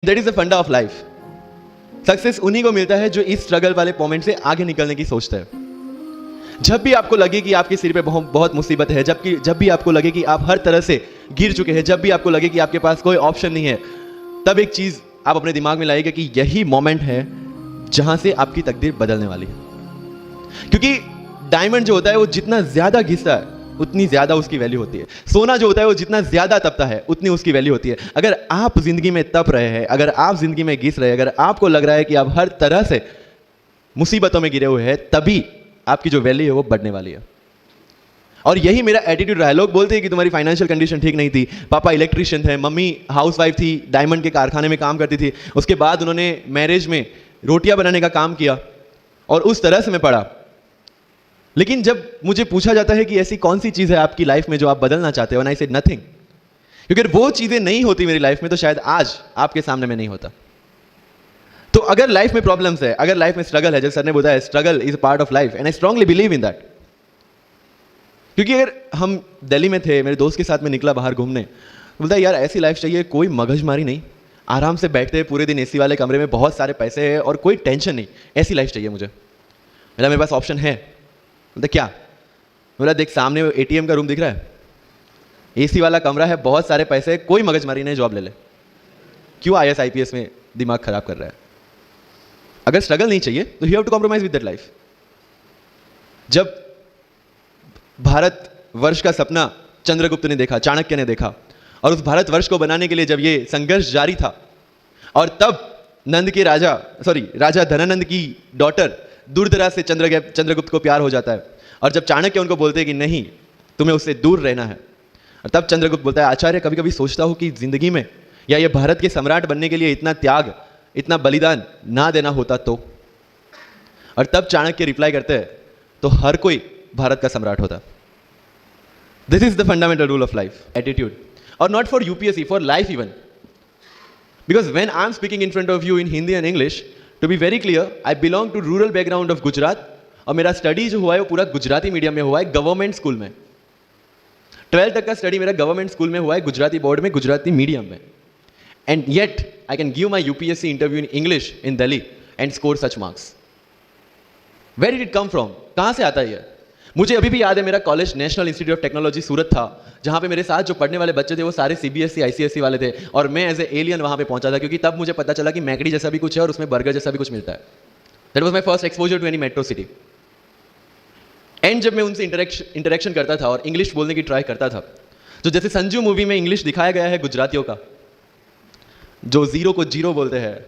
That is the फंडा of life. Success उन्हीं को मिलता है जो इस स्ट्रगल वाले मोमेंट से आगे निकलने की सोचता है। जब भी आपको लगे कि आपके सिर पे बहुत मुसीबत है, जब भी आपको लगे कि आप हर तरह से गिर चुके हैं, जब भी आपको लगे कि आपके पास कोई ऑप्शन नहीं है, तब एक चीज आप अपने दिमाग में लाइएगा कि यही मोमेंट है जहां से आपकी तकदीर बदलने वाली है। क्योंकि डायमंड जो होता है वो जितना ज्यादा घिसता है उतनी ज्यादा उसकी वैल्यू होती है। सोना जो होता है वो जितना ज्यादा तपता है उतनी उसकी वैल्यू होती है। अगर आप जिंदगी में तप रहे हैं, अगर आप जिंदगी में घिस रहे हैं, अगर आपको लग रहा है कि आप हर तरह से मुसीबतों में गिरे हुए हैं, तभी आपकी जो वैल्यू है वो बढ़ने वाली है। और यही मेरा एटीट्यूड रहा है। लोग बोलते हैं कि तुम्हारी फाइनेंशियल कंडीशन ठीक नहीं थी, पापा इलेक्ट्रिशियन थे, मम्मी हाउसवाइफ थी, डायमंड के कारखाने में काम करती थी, उसके बाद उन्होंने मैरिज में रोटियां बनाने का काम किया और उस तरह से मैं पढ़ा। लेकिन जब मुझे पूछा जाता है कि ऐसी कौन सी चीज है आपकी लाइफ में जो आप बदलना चाहते हो, आई सेड नथिंग। क्योंकि वो चीजें नहीं होती मेरी लाइफ में तो शायद आज आपके सामने में नहीं होता। तो अगर लाइफ में प्रॉब्लम्स है, अगर लाइफ में स्ट्रगल है, जैसे सर ने बोला है struggle is a part of life, and I strongly believe in that. क्योंकि अगर हम दिल्ली में थे, मेरे दोस्त के साथ में निकला बाहर घूमने, बोलता है यार ऐसी लाइफ चाहिए, कोई मगजमारी नहीं, आराम से बैठते हैं पूरे दिन एसी वाले कमरे में, बहुत सारे पैसे हैं और कोई टेंशन नहीं, ऐसी लाइफ चाहिए मुझे। मेरे पास ऑप्शन है। बोलता क्या? बोला देख सामने एटीएम का रूम दिख रहा है, एसी वाला कमरा है, बहुत सारे पैसे, कोई मगजमारी नहीं, जॉब ले ले। क्यों आईएएस आईपीएस में दिमाग खराब कर रहा है? अगर स्ट्रगल नहीं चाहिए तो you have to compromise with that life. जब भारत वर्ष का सपना चंद्रगुप्त ने देखा, चाणक्य ने देखा, और उस भारत वर्ष को बनाने के लिए जब ये संघर्ष जारी था, और तब नंद के राजा धनानंद की डॉटर दूरदराज से चंद्रगुप्त को प्यार हो जाता है, और जब चाणक्य उनको बोलते हैं कि नहीं तुम्हें उससे दूर रहना है, और तब चंद्रगुप्त बोलता है आचार्य कभी कभी सोचता हूं कि जिंदगी में या ये भारत के सम्राट बनने के लिए इतना त्याग, इतना बलिदान ना देना होता तो। और तब चाणक्य रिप्लाई करते हैं तो हर कोई भारत का सम्राट होता। This is the fundamental rule of life, attitude. और not for UPSC, for life even. Because when I am speaking in front of you in Hindi and English, to be very clear, I belong to rural background of Gujarat, और मेरा study जो हुआ है वो पूरा Gujarati medium में हुआ है, गवर्नमेंट स्कूल में। 12th तक का स्टडी मेरा गवर्नमेंट स्कूल में हुआ है, गुजराती बोर्ड में, गुजराती मीडियम में। And yet I can give my UPSC interview in English in Delhi and score such marks. Where did it come from? कहां से आता है ये? मुझे अभी भी याद है, मेरा college National Institute of Technology Surat था, जहां पे मेरे साथ जो पढ़ने वाले बच्चे थे वो सारे सीबीएसई आईसीएसई वाले थे, और मैं एज ए एलियन वहां पे पहुंचा था, क्योंकि तब मुझे पता चला कि मैकडी जैसा भी कुछ है और उसमें बर्गर जैसा भी कुछ मिलता है। That was my first exposure to any metro city. And जब मैं उनसे इंटरेक्शन करता था और इंग्लिश बोलने की ट्राई करता था, तो जैसे संजू मूवी में इंग्लिश दिखाया गया है गुजरातियों का, जो जीरो को जीरो बोलते हैं,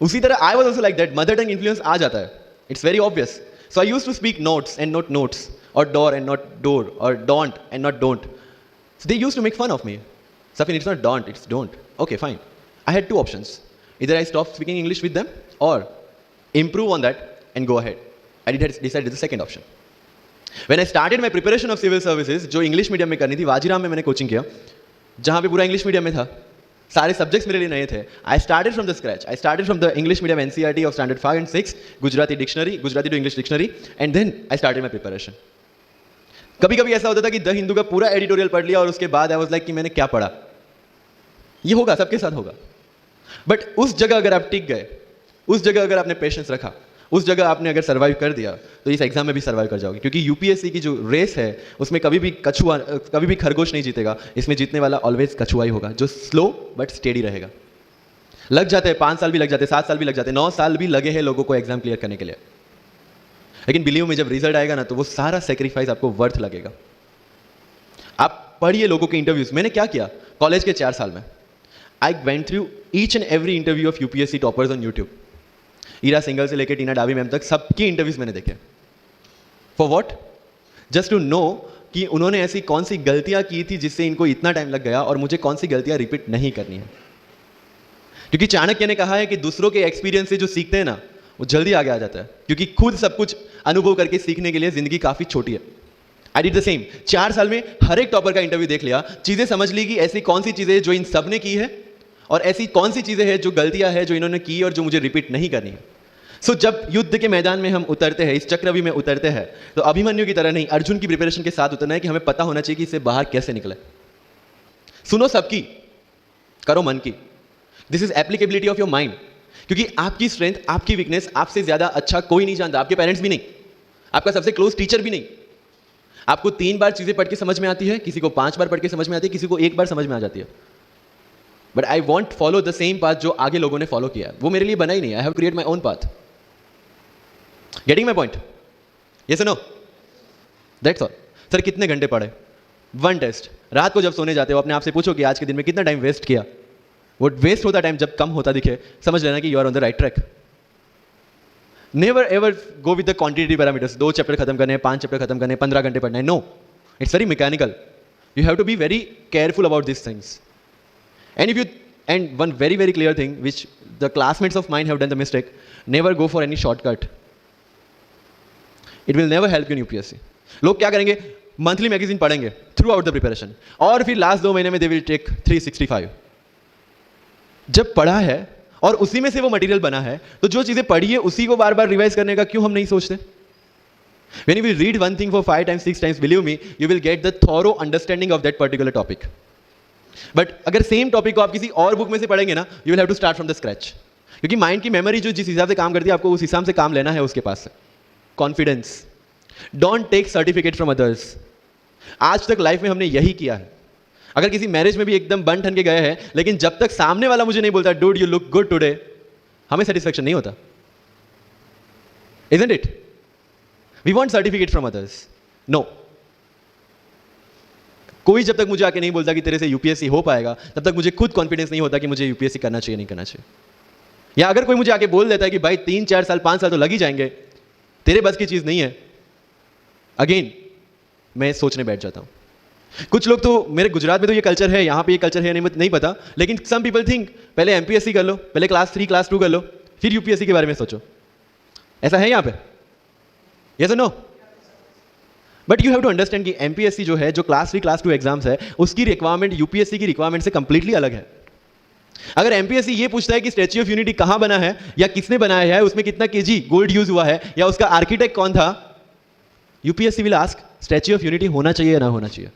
उसी तरह I was also like that. Mother tongue influence आ जाता है, it's very obvious. So I used to speak notes and not notes, or door and not door, or don't and not don't. So they used to make fun of me. Safin, it's not don't, it's don't. Okay, fine. I had two options. Either I stop speaking English with them or improve on that and go ahead. I decided the second option. When I started my preparation of civil services, जो English medium में करनी थी, वाजीराम में मैंने coaching किया, जहाँ पे पूरा English medium में था, सारे सब्जेक्ट्स मेरे लिए नए थे। I started from the scratch. I started from the English medium NCERT of standard 5 and 6, Gujarati dictionary, Gujarati to English dictionary, and then I started my preparation. कभी कभी ऐसा होता था कि द हिंदू का पूरा एडिटोरियल पढ़ लिया और उसके बाद आई वाज लाइक कि मैंने क्या पढ़ा। ये होगा, सबके साथ होगा। बट उस जगह अगर आप टिक गए, उस जगह अगर आपने पेशेंस रखा, उस जगह आपने अगर सर्वाइव कर दिया, तो इस एग्जाम में भी सर्वाइव कर जाओगे। क्योंकि यूपीएससी की जो रेस है उसमें कभी भी खरगोश नहीं जीतेगा, इसमें जीतने वाला ऑलवेज कछुआ ही होगा, जो स्लो बट स्टेडी रहेगा। लग जाते हैं 5 साल भी लग जाते हैं, 7 साल भी लग जाते हैं, 9 साल भी लगे हैं लोगों को एग्जाम क्लियर करने के लिए। लेकिन बिलीव में जब रिजल्ट आएगा ना, तो वो सारा सेक्रीफाइस आपको वर्थ लगेगा। आप पढ़िए लोगों के इंटरव्यूज। मैंने क्या किया कॉलेज के 4 साल में, I went through each and every interview of UPSC toppers on YouTube. Ira Singhal से लेकर टीना डावी मैम तक सबकी इंटरव्यूज मैंने देखे। For what? Just to know कि उन्होंने ऐसी कौन सी गलतियां की थी जिससे इनको इतना टाइम लग गया, और मुझे कौन सी गलतियां रिपीट नहीं करनी है। क्योंकि चाणक्य ने कहा है कि दूसरों के एक्सपीरियंस से जो सीखते हैं ना, वो जल्दी आगे आ जाता है, क्योंकि खुद सब कुछ अनुभव करके सीखने के लिए जिंदगी काफी छोटी है। I did the same. 4 साल में हर एक टॉपर का इंटरव्यू देख लिया, चीजें समझ ली कि ऐसी कौन सी चीजें जो इन सब ने की है, और ऐसी कौन सी चीजें हैं जो गलतियां हैं जो इन्होंने की और जो मुझे रिपीट नहीं करनी है। सो जब युद्ध के मैदान में हम उतरते हैं, इस चक्रव्यूह में उतरते हैं, तो अभिमन्यु की तरह नहीं, अर्जुन की प्रिपरेशन के साथ उतरना है कि हमें पता होना चाहिए कि इससे बाहर कैसे निकले। सुनो सबकी, करो मन की। This is applicability of your mind, क्योंकि आपकी स्ट्रेंथ, आपकी वीकनेस आपसे ज्यादा अच्छा कोई नहीं जानता, आपके पेरेंट्स भी नहीं, आपका सबसे क्लोज टीचर भी नहीं। आपको 3 बार चीजें पढ़ के समझ में आती है, किसी को 5 बार पढ़ के समझ में आती है, किसी को 1 बार समझ में आ जाती है। But I want follow the same path जो आगे लोगों ने फॉलो किया है, वो मेरे लिए बना ही नहीं। I have create my own path. Getting my point? Yes और नो? That's all. सर कितने घंटे पढ़े? 1 टेस्ट। रात को जब सोने जाते हो अपने आप से पूछो कि आज के दिन में कितना टाइम वेस्ट किया। वो वेस्ट होता टाइम जब कम होता दिखे, समझ लेना कि you are on the right track. Never ever go with the quantity parameters. 2 chapter खत्म करने हैं, 5 चैप्टर खत्म करने हैं, 15 घंटे पढ़ना है। No, it's very mechanical. You have to be very careful about this things. And one very very clear thing which the classmates of mine have done the mistake, never go for any shortcut. It will never help you in UPSC. लोग क्या करेंगे? Monthly magazine पढ़ेंगे through out the preparation, और फिर last 2 महीने में they will take 365। जब पढ़ा है और उसी में से वो मटेरियल बना है, तो जो चीजें पढ़ी है उसी को बार बार रिवाइज करने का क्यों हम नहीं सोचते? When you will read one thing for 5 times 6 times, believe me, you will get the thorough understanding of that particular topic. But अगर सेम टॉपिक को आप किसी और बुक में से पढ़ेंगे ना, you will have to start from the scratch, क्योंकि माइंड की मेमोरी जो जिस हिसाब से काम करती है, आपको उस हिसाब से काम लेना है उसके पास से। Confidence. Don't take certificate from others. आज तक लाइफ में हमने यही किया है। अगर किसी मैरिज में भी एकदम बन ठन के गए हैं, लेकिन जब तक सामने वाला मुझे नहीं बोलता dude you look good today, हमें सेटिस्फेक्शन नहीं होता। Isn't it? We want certificate from others. No, कोई जब तक मुझे आके नहीं बोलता कि तेरे से यूपीएससी हो पाएगा, तब तक मुझे खुद कॉन्फिडेंस नहीं होता कि मुझे यूपीएससी करना चाहिए नहीं करना चाहिए। या अगर कोई मुझे आके बोल देता है कि भाई 3 4 साल 5 साल तो लग ही जाएंगे, तेरे बस की चीज नहीं है, अगेन मैं सोचने बैठ जाता हूं। कुछ लोग तो, मेरे गुजरात में तो ये कल्चर है, यहां पे ये कल्चर है नहीं पता, लेकिन सम पीपल थिंक पहले एमपीएससी कर लो, पहले क्लास 3 क्लास 2 कर लो, फिर यूपीएससी के बारे में सोचो। ऐसा है यहां पे? यस और no? But you have to understand कि एमपीएससी जो है, जो क्लास 3 क्लास 2 एग्जाम्स है, उसकी रिक्वायरमेंट यूपीएससी की रिक्वायरमेंट से कंप्लीटली अलग है। अगर एमपीएससी ये पूछता है कि स्टैच्यू ऑफ यूनिटी कहां बना है, या किसने बनाया है, उसमें कितना केजी गोल्ड यूज हुआ है, या उसका आर्किटेक्ट कौन था, UPSC will ask statue of unity होना चाहिए या ना होना चाहिए।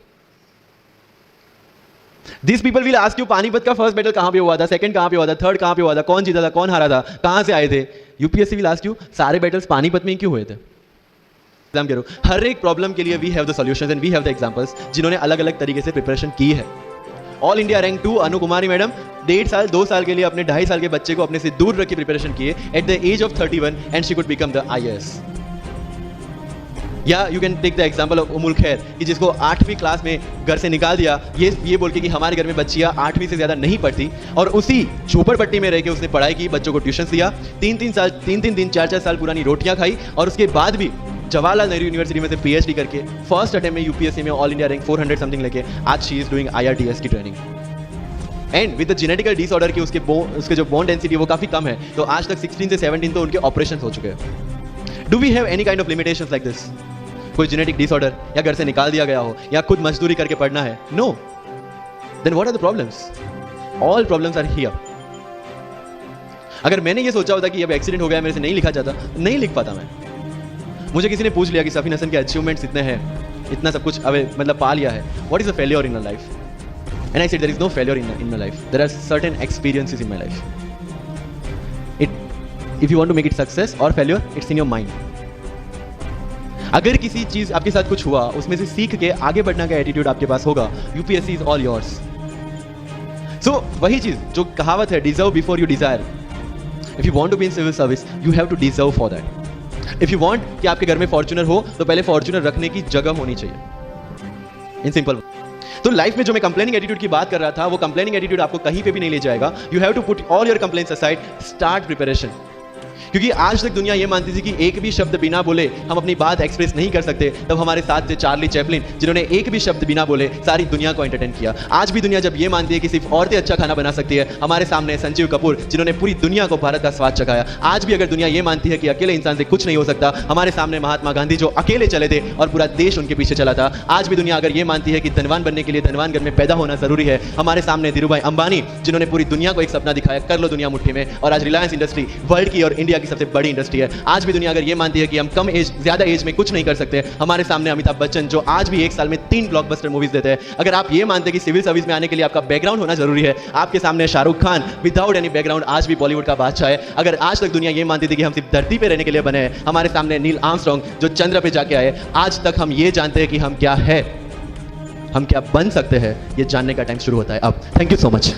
This people will ask you Panipat का फर्स्ट बैटल कहां पे हुआ था, सेकंड कहां पे हुआ था, थर्ड कहां पे हुआ था, कौन जीता था, कौन हारा था, कहां से आए थे। यूपीएससी विल आस्क यू सारे बैटल्स पानीपत में क्यों हुए थे। एग्जाम करो, हर एक प्रॉब्लम के लिए we have the solutions and we have the examples, जिन्होंने अलग अलग तरीके से प्रिपरेशन की है। All India rank 2 Anu Kumari madam 1.5 साल 2 साल के लिए अपने 2.5 साल के बच्चे को अपने से दूर रख के प्रिपरेशन किए at the age of 31 and she could become the IAS। या you can take the example of Umul Khair, कि जिसको 8वीं क्लास में घर से निकाल दिया, ये बोल के कि हमारे घर में बच्चियां 8वीं से ज्यादा नहीं पढ़ती, और उसी झोपड़पट्टी में रह के उसने पढ़ाई की, बच्चों को ट्यूशन दिया, 3 दिन 4 साल पुरानी रोटियां खाई, और उसके बाद भी जवाहरलाल नेहरू यूनिवर्सिटी में से PhD करके फर्स्ट अटेम्प्ट में यूपीएससी में ऑल इंडिया रैंक 400 समथिंग लेके आज शी इज डूइंग IRTS की training. And with the genetical disorder की उसके जो बोन डेंसिटी वो काफी कम है, तो आज तक 16 से 17 तो उनके ऑपरेशन हो चुके हैं। Do we have any kind of limitations like this? कोई जेनेटिक डिसऑर्डर, या घर से निकाल दिया गया हो, या खुद मजदूरी करके पढ़ना है? No. Then what are the problems? All problems are here. अगर मैंने ये सोचा होता कि अब एक्सीडेंट हो गया, मेरे से नहीं लिखा जाता, नहीं लिख पाता मैं। मुझे किसी ने पूछ लिया कि सफीन हसन के अचीवमेंट्स इतने हैं, इतना सब कुछ मतलब पा लिया है, what is a failure in life? And I said there is no failure in my life, there are certain experiences in my life. If you want to make it success or failure, it's in your mind. अगर किसी चीज आपके साथ कुछ हुआ, उसमें से सीख के आगे बढ़ने का एटीट्यूड आपके पास होगा, UPSC is all yours. So वही चीज जो कहावत है, deserve before you desire. If you want to be in civil service, you have to deserve for that. If you want कि आपके घर में फॉर्च्यूनर हो, तो पहले फॉर्च्यूनर रखने की जगह होनी चाहिए। In simple. तो लाइफ में जो मैं कंप्लेनिंग एटीट्यूड की बात कर रहा था, वो कंप्लेनिंग एटीट्यूड आपको कहीं पे भी नहीं ले जाएगा। You have to put all your complaints aside, start preparation. क्योंकि आज तक दुनिया ये मानती थी कि एक भी शब्द बिना बोले हम अपनी बात एक्सप्रेस नहीं कर सकते। तब हमारे साथ थे चार्ली चैपलिन, जिन्होंने एक भी शब्द बिना बोले सारी दुनिया को एंटरटेन किया। आज भी दुनिया जब ये मानती है कि सिर्फ औरतें अच्छा खाना बना सकती है, हमारे सामने संजीव कपूर, जिन्होंने पूरी दुनिया को भारत का स्वाद चखाया। आज भी अगर दुनिया ये मानती है कि अकेले इंसान से कुछ नहीं हो सकता, हमारे सामने महात्मा गांधी, जो अकेले चले थे और पूरा देश उनके पीछे चला था। आज भी दुनिया अगर ये मानती है कि धनवान बनने के लिए धनवान घर में पैदा होना जरूरी है, हमारे सामने धीरूभाई अंबानी, जिन्होंने पूरी दुनिया को एक सपना दिखाया, कर लो दुनिया मुट्ठी में, और आज रिलायंस इंडस्ट्री वर्ल्ड की और इंडिया इंडिया की सबसे बड़ी इंडस्ट्री है। आज भी दुनिया अगर ये मानती है कि हम कम एज, ज्यादा एज में कुछ नहीं कर सकते, हमारे सामने अमिताभ बच्चन जो आज भी एक साल में 3 ब्लॉकबस्टर मूवीज देते हैं। अगर आप ये मानते हैं कि सिविल सर्विस में आने के लिए आपका बैकग्राउंड होना जरूरी है, आपके सामने Shahrukh Khan without any background आज भी बॉलीवुड का बादशाह है। अगर आज तक दुनिया ये मानती थी कि हम सिर्फ धरती पे रहने के लिए बने हैं, हमारे सामने नील आर्मस्ट्रांग जो चंद्र पे जाके आए, आज तक हम ये जानते हैं कि हम क्या है, हम क्या बन सकते हैं, ये जानने का टाइम शुरू होता है अब। Thank you so much.